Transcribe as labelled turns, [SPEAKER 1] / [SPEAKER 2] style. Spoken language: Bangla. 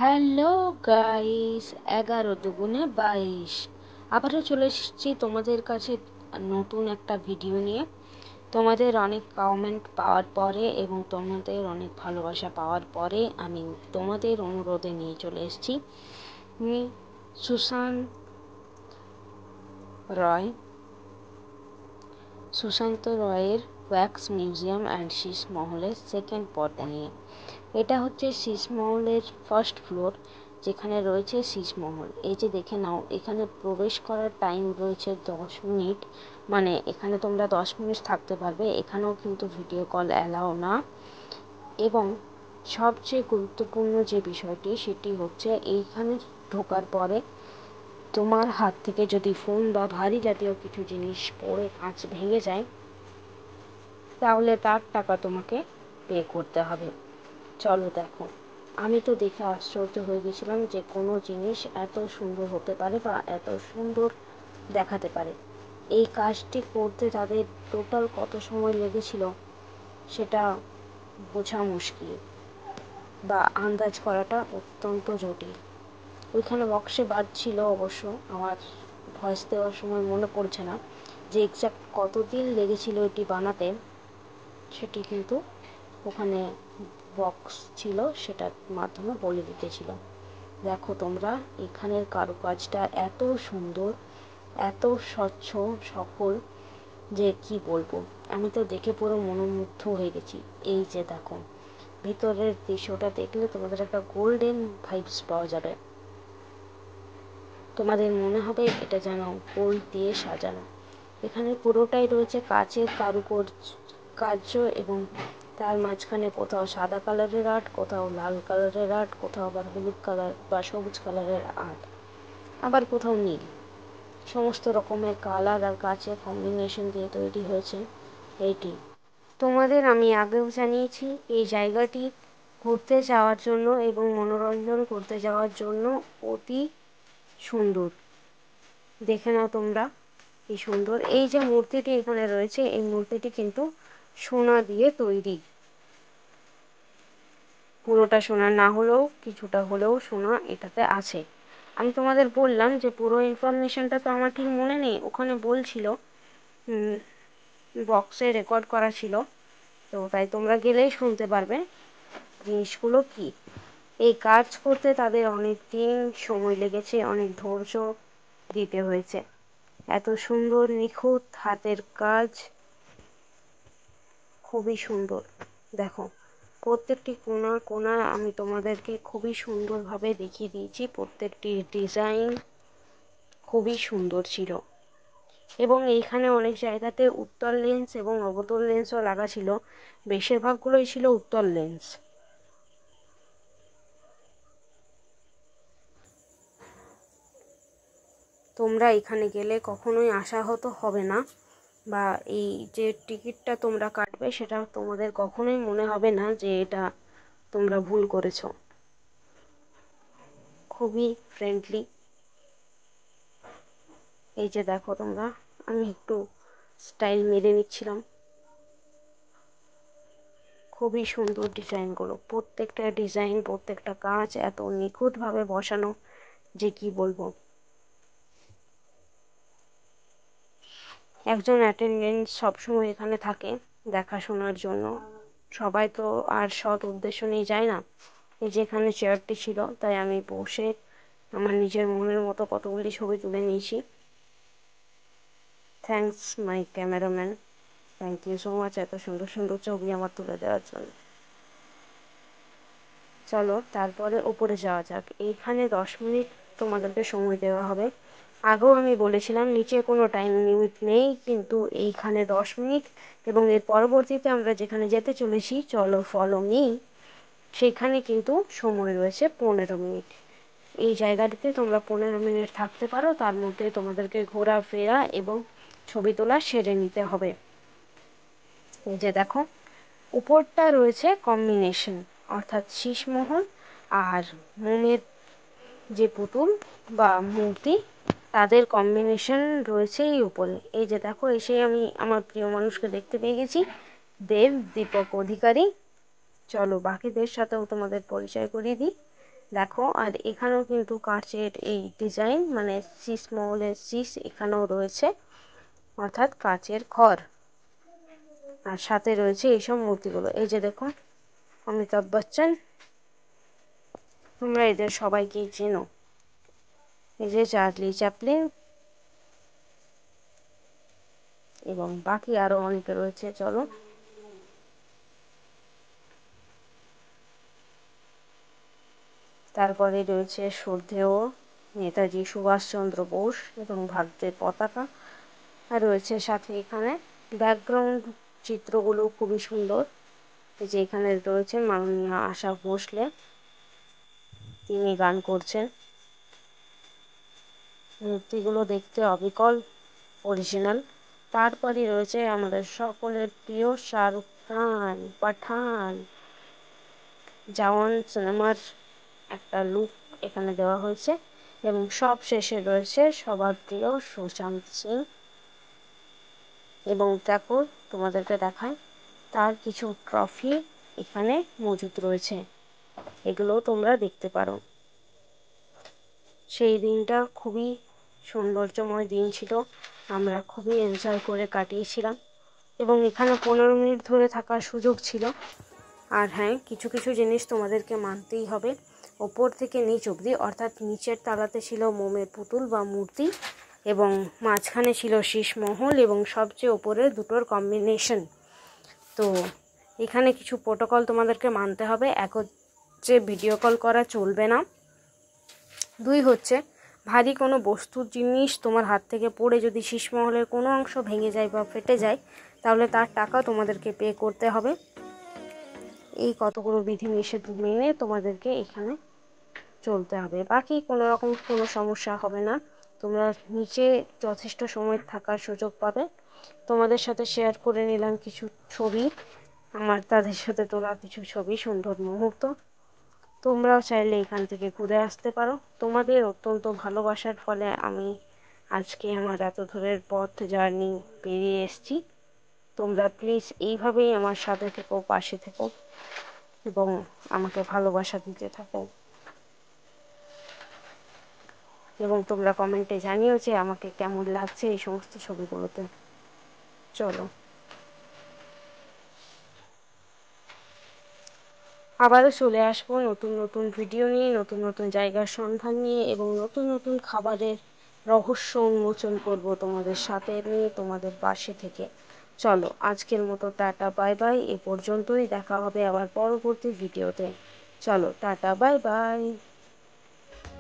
[SPEAKER 1] হ্যালো গাইস, 11 × 2 = 22 আবারও চলে এসেছি তোমাদের কাছে নতুন একটা ভিডিও নিয়ে। তোমাদের অনেক কমেন্ট পাওয়ার পরে এবং তোমাদের অনেক ভালোবাসা পাওয়ার পরে আমি তোমাদের অনুরোধে নিয়ে চলে এসেছি সুশান্ত রয় সুশান্ত রয়ের ওয়্যাক্স মিউজিয়াম অ্যান্ড শীষমহলের সেকেন্ড পর্ব নিয়ে। এটা হচ্ছে শীষমহলের ফার্স্ট ফ্লোর, যেখানে রয়েছে শীষমহল। এই যে দেখে নাও, এখানে প্রবেশ করার টাইম রয়েছে 10 মিনিট, মানে এখানে তোমরা 10 মিনিট থাকতে পারবে। এখানেও কিন্তু ভিডিও কল অ্যালাও না। এবং সবচেয়ে গুরুত্বপূর্ণ যে বিষয়টি সেটি হচ্ছে, এইখানে ঢোকার পরে তোমার হাত থেকে যদি ফোন বা ভারী জাতীয় কিছু জিনিস পড়ে কাঁচ ভেঙে যায়, তাহলে তার টাকা তোমাকে পে করতে হবে। চলো দেখো। আমি তো দেখে আশ্চর্য হয়ে গেছিলাম যে কোনো জিনিস এত সুন্দর হতে পারে বা এত সুন্দর দেখাতে পারে। এই কাজটি করতে তাদের টোটাল কত সময় লেগেছিল সেটা বোঝা মুশকিল বা আন্দাজ করাটা অত্যন্ত জটিল। ওইখানে বক্সে বাজছিল, অবশ্য আমার ভয়েস দেওয়ার সময় মনে পড়ছে না যে এক্স্যাক্ট কতদিন লেগেছিল এটি বানাতে। সেটি কিন্তু ওখানে বক্স ছিল, সেটার মাধ্যমে বলে দিতেছিল। দেখো তোমরা, এখানের কারুকাজটা এত সুন্দর, এত স্বচ্ছ, সফল যে কি বলবো। আমি তো দেখে পুরো মনোমুগ্ধ হয়ে গেছি। এই যে দেখো, ভিতরের দৃশ্যটা দেখলে তোমাদের একটা গোল্ডেন ভাইবস পাওয়া যাবে। তোমাদের মনে হবে এটা যেন গোল্ড দিয়ে সাজানো। এখানে পুরোটাই রয়েছে কাচের কার্য, এবং তার মাঝখানে কোথাও সাদা কালারের আর্ট, কোথাও লাল কালারের আর্ট, কোথাও আবার হলুদ কালার বা সবুজ কালারের আর্ট, আবার কোথাও নীল। সমস্ত রকমের কালার আর কাচের কম্বিনেশন দিয়ে তৈরি হয়েছে এইটি। তোমাদের আমি আগেও জানিয়েছি, এই জায়গাটি ঘুরতে যাওয়ার জন্য এবং মনোরঞ্জন করতে যাওয়ার জন্য অতি সুন্দর। দেখে নাও তোমরা কি সুন্দর। এই যে মূর্তিটি এখানে রয়েছে, এই মূর্তিটি কিন্তু সোনা দিয়ে তৈরি। পুরোটা সোনা না হলেও কিছুটা হলেও সোনা এটাতে আছে। আমি তোমাদের বললাম যে পুরো ইনফরমেশনটা তো আমার ঠিক মনে নেই, ওখানে বলছিল, বক্সে রেকর্ড করা ছিল, তো তাই তোমরা গেলেই শুনতে পারবে জিনিসগুলো কি। এই কাজ করতে তাদের অনেক দিন সময় লেগেছে, অনেক ধৈর্য দিতে হয়েছে। এত সুন্দর নিখুঁত হাতের কাজ, খুবই সুন্দর। দেখো, প্রত্যেকটি কোণা কোণা আমি তোমাদেরকে খুবই সুন্দরভাবে দেখিয়ে দিয়েছি। প্রত্যেকটি ডিজাইন খুবই সুন্দর ছিল। এবং এইখানে অনেক জায়গাতে উত্তল লেন্স এবং অবতল লেন্সও লাগা ছিল। বেশিরভাগগুলোই ছিল উত্তল লেন্স। তোমরা এখানে গেলে কখনোই আশাহত হবে না, বা এই যে টিকিটটা তোমরা কাটবে সেটা তোমাদের কখনোই মনে হবে না যে এটা তোমরা ভুল করেছো। খুবই ফ্রেন্ডলি। এই যে দেখো তোমরা, আমি একটু স্টাইল মেরে নিচ্ছিলাম। খুবই সুন্দর ডিজাইনগুলো, প্রত্যেকটা ডিজাইন, প্রত্যেকটা কাজ এত নিখুঁতভাবে বসানো যে কি বলবো। একজন অ্যাটেন্ডেন্ট সবসময় এখানে থাকে দেখাশোনার জন্য। সবাই তো আর সৎ উদ্দেশ্য নিয়ে যায় না। এই যে এখানে চেয়ারটি ছিল, তাই আমি বসে আমার নিজের মনের মতো কতগুলি ছবি তুলে নিয়েছি। Thanks my cameraman, thank you so much এত সুন্দর সুন্দর ছবি আমার তুলে দেওয়ার জন্য। চলো তারপরে ওপরে যাওয়া যাক। এইখানে 10 মিনিট তোমাদেরকে সময় দেওয়া হবে। আগেও আমি বলেছিলাম নিচে কোনো টাইম লিমিট নেই, কিন্তু এইখানে 10 মিনিট, এবং এর পরবর্তীতে আমরা যেখানে যেতে চলেছি, চলো ফলো মি, সেখানে কিন্তু সময় রয়েছে 15 মিনিট। এই জায়গাটিতে তোমরা 15 মিনিট থাকতে পারো, তার মধ্যে তোমাদেরকে ঘোরাফেরা এবং ছবি তোলা সেরে নিতে হবে। এই যে দেখো, উপরটা রয়েছে কম্বিনেশন, অর্থাৎ শীষমহল আর মোমের যে পুতুল বা মূর্তি, তাদের কম্বিনেশন রয়েছে এই উপরে। এই যে দেখো, এসে আমি আমার প্রিয় মানুষকে দেখতে পেয়ে গেছি, দেব দীপক অধিকারী। চলো বাকিদের সাথেও তোমাদের পরিচয় করিয়ে দিই। দেখো। আর এখানেও কিন্তু কাঁচের এই ডিজাইন, মানে শীষমহলের শীষ এখানেও রয়েছে, অর্থাৎ কাঁচের ঘর। আর সাথে রয়েছে এইসব মূর্তিগুলো। এই যে দেখো, অমিতাভ বচ্চন, তোমরা এদের সবাইকেই চেনো। এই যে চার্লি চ্যাপলিন, এবং বাকি আরো অনেকে রয়েছে। চলো, তারপরে রয়েছে শ্রদ্ধেয় নেতাজি সুভাষচন্দ্র বোস এবং ভারতের পতাকা। আর রয়েছে সাথে এখানে ব্যাকগ্রাউন্ড চিত্রগুলো খুবই সুন্দর। এই যে এখানে রয়েছে মাননীয় আশা ভোসলে, তিনি গান করছেন। মূর্তিগুলো দেখতে অবিকল, অরিজিনাল। তারপরে রয়েছে আমাদের সকলের প্রিয় শাহরুখ খান, পাঠান। জওয়ান সিনেমার একটা লুক এখানে দেওয়া হয়েছে। এবং সব শেষে রয়েছে সবার প্রিয় সুশান্ত সিং। এবং দেখো, তোমাদেরকে দেখায় তার কিছু ট্রফি এখানে মজুদ রয়েছে, এগুলো তোমরা দেখতে পারো। সেই দিনটা খুবই সৌন্দর্যময় দিন ছিল, আমরা খুবই এনজয় করে কাটিয়েছিলাম। এবং এখানে 15 মিনিট ধরে থাকার সুযোগ ছিল। আর হ্যাঁ, কিছু কিছু জিনিস তোমাদেরকে মানতেই হবে। ওপর থেকে নিচ অবধি, অর্থাৎ নিচের তলাতে ছিল মোমের পুতুল বা মূর্তি, এবং মাঝখানে ছিল শীষমহল, এবং সবচেয়ে ওপরে দুটোর কম্বিনেশন। তো এখানে কিছু প্রোটোকল তোমাদেরকে মানতে হবে। এক হচ্ছে ভিডিও কল করা চলবে না। 2 হচ্ছে ভারী কোনো বস্তুর জিনিস তোমার হাত থেকে পড়ে যদি শীষমহলের কোনো অংশ ভেঙে যায় বা ফেটে যায়, তাহলে তার টাকা তোমাদেরকে পে করতে হবে। এই কতগুলো বিধিনিষেধ মেনে তোমাদেরকে এখানে চলতে হবে। বাকি কোনো রকম কোনো সমস্যা হবে না। তোমরা নিচে যথেষ্ট সময় থাকার সুযোগ পাবে। তোমাদের সাথে শেয়ার করে নিলাম কিছু ছবি, আমার তাদের সাথে তোলা কিছু ছবি, সুন্দর মুহূর্ত। তোমরাও চাইলে এখান থেকে ঘুরে আসতে পারো। তোমাদের অত্যন্ত ভালোবাসার ফলে আমি আজকে আমার এত দূরের পথ জার্নি পেরিয়ে এসেছি। তোমরা প্লিজ এইভাবেই আমার সাথে থেকো, পাশে থেকো, এবং আমাকে ভালোবাসা দিতে থাকো। এবং তোমরা কমেন্টে জানিও যে আমাকে কেমন লাগছে এই সমস্ত ছবিগুলোতে। চলো, আবারও চলে আসবো নতুন নতুন ভিডিও নিয়ে, নতুন নতুন জায়গার সন্ধান নিয়ে, এবং নতুন নতুন খাবারের রহস্য উন্মোচন করব তোমাদের সাথে নিয়ে, তোমাদের পাশে থেকে। চলো, আজকের মতো টাটা বাই বাই। এ পর্যন্তই, দেখা হবে আবার পরবর্তী ভিডিওতে। চলো, টাটা বাই বাই।